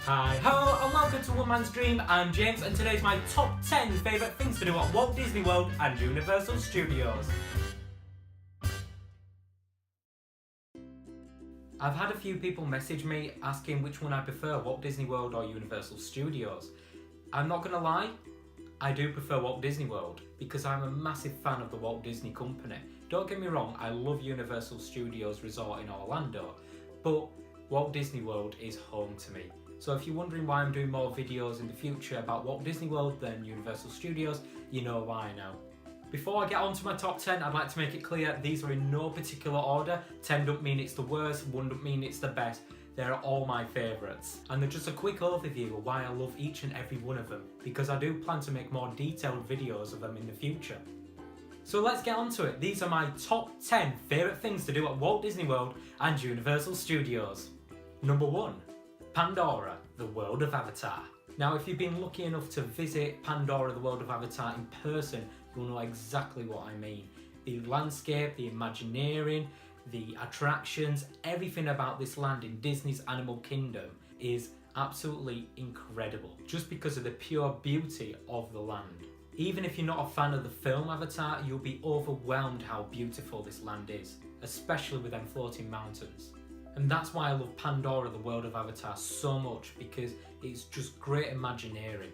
Hi ho and welcome to One Man's Dream. I'm James and today's my top 10 favourite things to do at Walt Disney World and Universal Studios. I've had a few people message me asking which one I prefer, Walt Disney World or Universal Studios. I'm not gonna lie, I do prefer Walt Disney World because I'm a massive fan of the Walt Disney Company. Don't get me wrong, I love Universal Studios Resort in Orlando, but Walt Disney World is home to me. So if you're wondering why I'm doing more videos in the future about Walt Disney World than Universal Studios, you know why now. Before I get on to my top 10, I'd like to make it clear these are in no particular order. 10 don't mean it's the worst, 1 don't mean it's the best. They're all my favourites. And they're just a quick overview of why I love each and every one of them, because I do plan to make more detailed videos of them in the future. So let's get on to it. These are my top 10 favourite things to do at Walt Disney World and Universal Studios. Number 1. Pandora, the world of Avatar. Now, if you've been lucky enough to visit Pandora, the world of Avatar in person, you'll know exactly what I mean. The landscape, the Imagineering, the attractions, everything about this land in Disney's Animal Kingdom is absolutely incredible, just because of the pure beauty of the land. Even if you're not a fan of the film Avatar, you'll be overwhelmed how beautiful this land is, especially with them floating mountains. And that's why I love Pandora, the world of Avatar, so much, because it's just great Imagineering.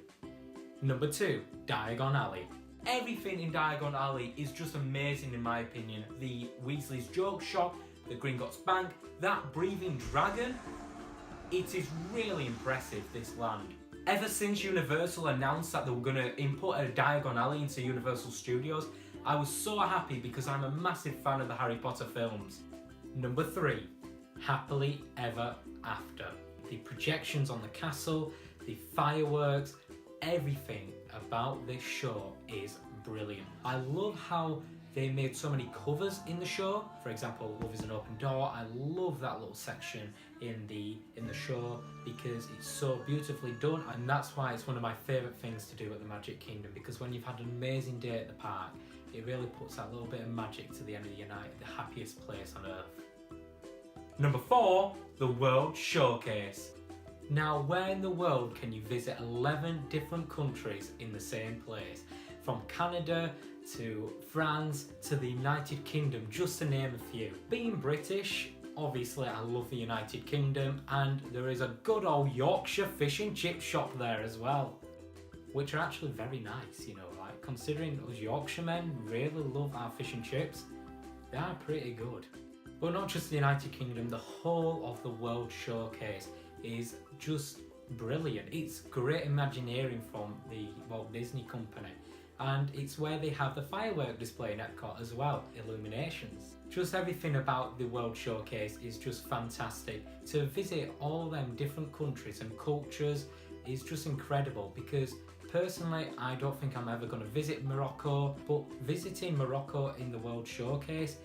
Number 2, Diagon Alley. Everything in Diagon Alley is just amazing in my opinion. The Weasley's Joke Shop, the Gringotts Bank, that breathing dragon, it is really impressive, this land. Ever since Universal announced that they were going to input a Diagon Alley into Universal Studios, I was so happy because I'm a massive fan of the Harry Potter films. Number 3. Happily Ever After. The projections on the castle, the fireworks, everything about this show is brilliant. I love how they made so many covers in the show. For example, Love is an Open Door. I love that little section in the show because it's so beautifully done, and that's why it's one of my favourite things to do at the Magic Kingdom, because when you've had an amazing day at the park, it really puts that little bit of magic to the end of your night, the happiest place on earth. Number 4, the World Showcase. Now, where in the world can you visit 11 different countries in the same place? From Canada to France to the United Kingdom, just to name a few. Being British, obviously I love the United Kingdom, and there is a good old Yorkshire fish and chip shop there as well, which are actually very nice, you know, like considering us Yorkshiremen really love our fish and chips, they are pretty good. But not just the United Kingdom, the whole of the World Showcase is just brilliant. It's great Imagineering from the Walt Disney Company, and it's where they have the firework display in Epcot as well, illuminations. Just everything about the World Showcase is just fantastic. To visit all them different countries and cultures is just incredible, because personally I don't think I'm ever going to visit Morocco, but visiting Morocco in the World Showcase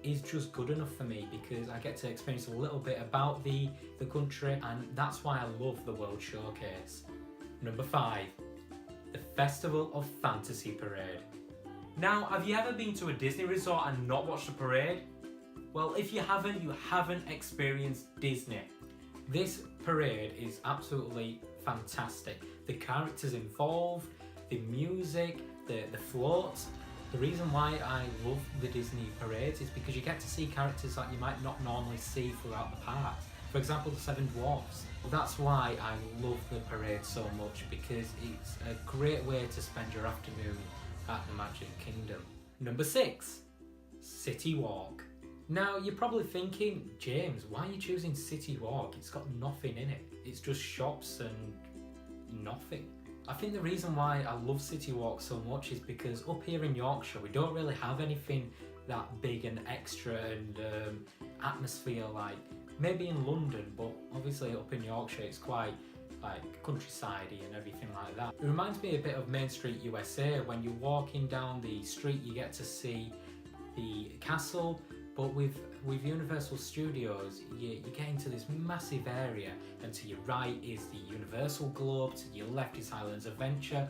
is just good enough for me, because I get to experience a little bit about the country, and that's why I love the World Showcase. Number 5, the Festival of Fantasy Parade. Now, have you ever been to a Disney resort and not watched the parade? Well, if you haven't experienced Disney. This parade is absolutely fantastic. The characters involved, the music, the floats. The reason why I love the Disney parades is because you get to see characters that you might not normally see throughout the park. For example, the 7 Dwarfs. That's why I love the parade so much, because it's a great way to spend your afternoon at the Magic Kingdom. Number 6, City Walk. Now, you're probably thinking, James, why are you choosing City Walk? It's got nothing in it. It's just shops and nothing. I think the reason why I love City Walk so much is because up here in Yorkshire we don't really have anything that big and extra and atmosphere like maybe in London, but obviously up in Yorkshire it's quite like countryside-y and everything like that. It reminds me a bit of Main Street USA. When you're walking down the street you get to see the castle, but with Universal Studios you get into this massive area, and to your right is the Universal Globe, to your left is Islands Adventure.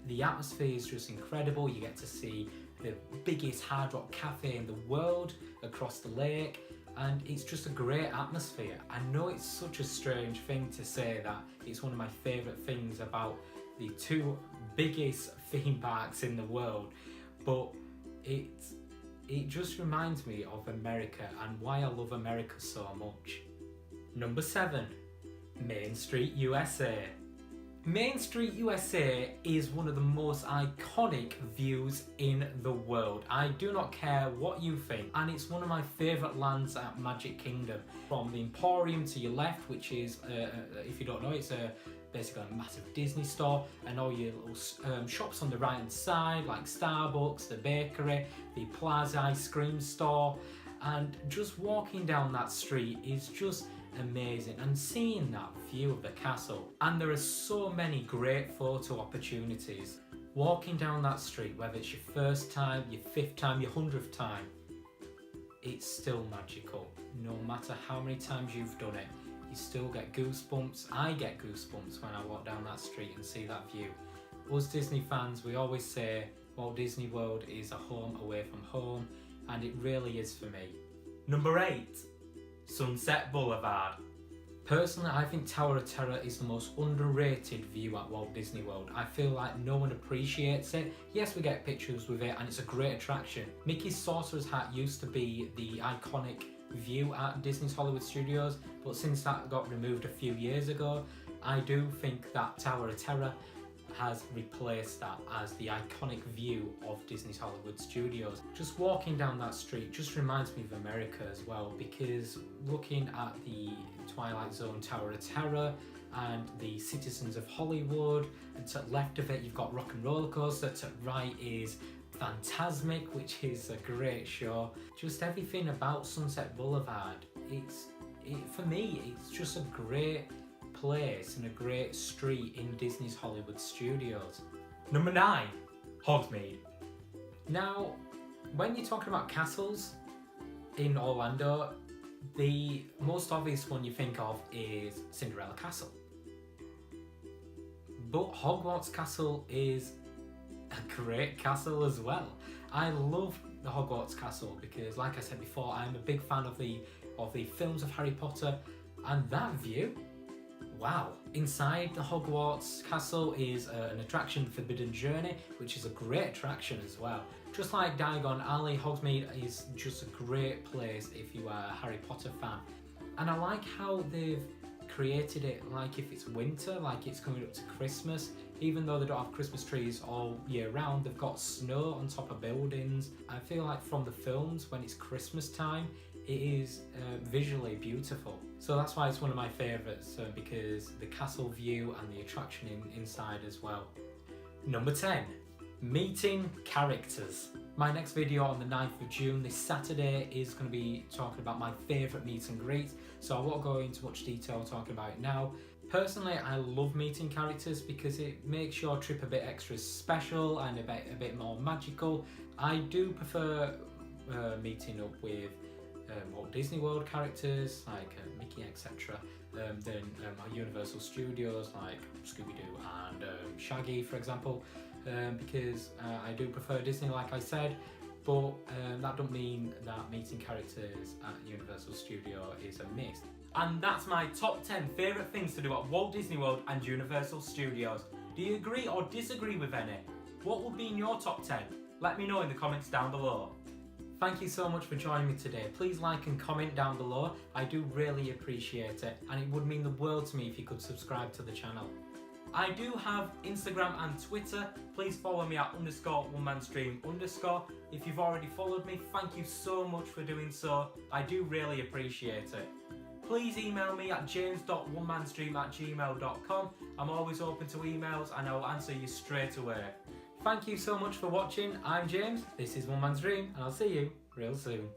The atmosphere is just incredible. You get to see the biggest Hard Rock Cafe in the world across the lake. and it's just a great atmosphere. I know it's such a strange thing to say that it's one of my favourite things about the two biggest theme parks in the world, but it just reminds me of America and why I love America so much. Number 7, Main Street USA. Main Street USA is one of the most iconic views in the world. I do not care what you think, and it's one of my favourite lands at Magic Kingdom. From the Emporium to your left, which is, if you don't know, it's basically a massive Disney store, and all your little shops on the right hand side, like Starbucks, the bakery, the Plaza ice cream store, and just walking down that street is just amazing, and seeing that view of the castle. And there are so many great photo opportunities walking down that street, whether it's your first time, your 5th time, your 100th time. It's still magical. No matter how many times you've done it, you still get goosebumps. I get goosebumps when I walk down that street and see that view. Us Disney fans, we always say Walt Disney World is a home away from home, and it really is for me. Number 8, Sunset Boulevard. Personally, I think Tower of Terror is the most underrated view at Walt Disney World. I feel like no one appreciates it. Yes, we get pictures with it and it's a great attraction. Mickey's Sorcerer's Hat used to be the iconic view at Disney's Hollywood Studios, but since that got removed a few years ago, I do think that Tower of Terror has replaced that as the iconic view of Disney's Hollywood Studios. Just walking down that street just reminds me of America as well, because looking at the Twilight Zone Tower of Terror and the Citizens of Hollywood, and to the left of it you've got Rock and Roller Coaster, to the right is Fantasmic, which is a great show. Just everything about Sunset Boulevard, for me it's just a great place and a great street in Disney's Hollywood Studios. Number 9, Hogsmeade. Now, when you're talking about castles in Orlando, the most obvious one you think of is Cinderella Castle. But Hogwarts Castle is a great castle as well. I love the Hogwarts Castle because, like I said before, I'm a big fan of the films of Harry Potter, and that view, wow. Inside the Hogwarts Castle is an attraction, Forbidden Journey, which is a great attraction as well. Just like Diagon Alley, Hogsmeade is just a great place if you are a Harry Potter fan. And I like how they've created it like if it's winter, like it's coming up to Christmas. Even though they don't have Christmas trees all year round, they've got snow on top of buildings. I feel like from the films, when it's Christmas time, it is visually beautiful. So that's why it's one of my favourites, because the castle view and the attraction inside as well. Number 10, meeting characters. My next video on the 9th of June, this Saturday, is going to be talking about my favourite meet and greet, so I won't go into much detail talking about it now. Personally, I love meeting characters because it makes your trip a bit extra special and a bit more magical. I do prefer meeting up with Walt Disney World characters like Mickey, etc. Than Universal Studios like Scooby-Doo and Shaggy, for example, because I do prefer Disney, like I said, but that don't mean that meeting characters at Universal Studio is a miss. And that's my top 10 favourite things to do at Walt Disney World and Universal Studios. Do you agree or disagree with any? What would be in your top 10? Let me know in the comments down below. Thank you so much for joining me today. Please like and comment down below. I do really appreciate it, and it would mean the world to me if you could subscribe to the channel. I do have Instagram and Twitter. Please follow me at _onemanstream_. If you've already followed me, thank you so much for doing so. I do really appreciate it. Please email me at james.onemanstream@gmail.com. I'm always open to emails and I will answer you straight away. Thank you so much for watching. I'm James, this is One Man's Dream, and I'll see you real soon.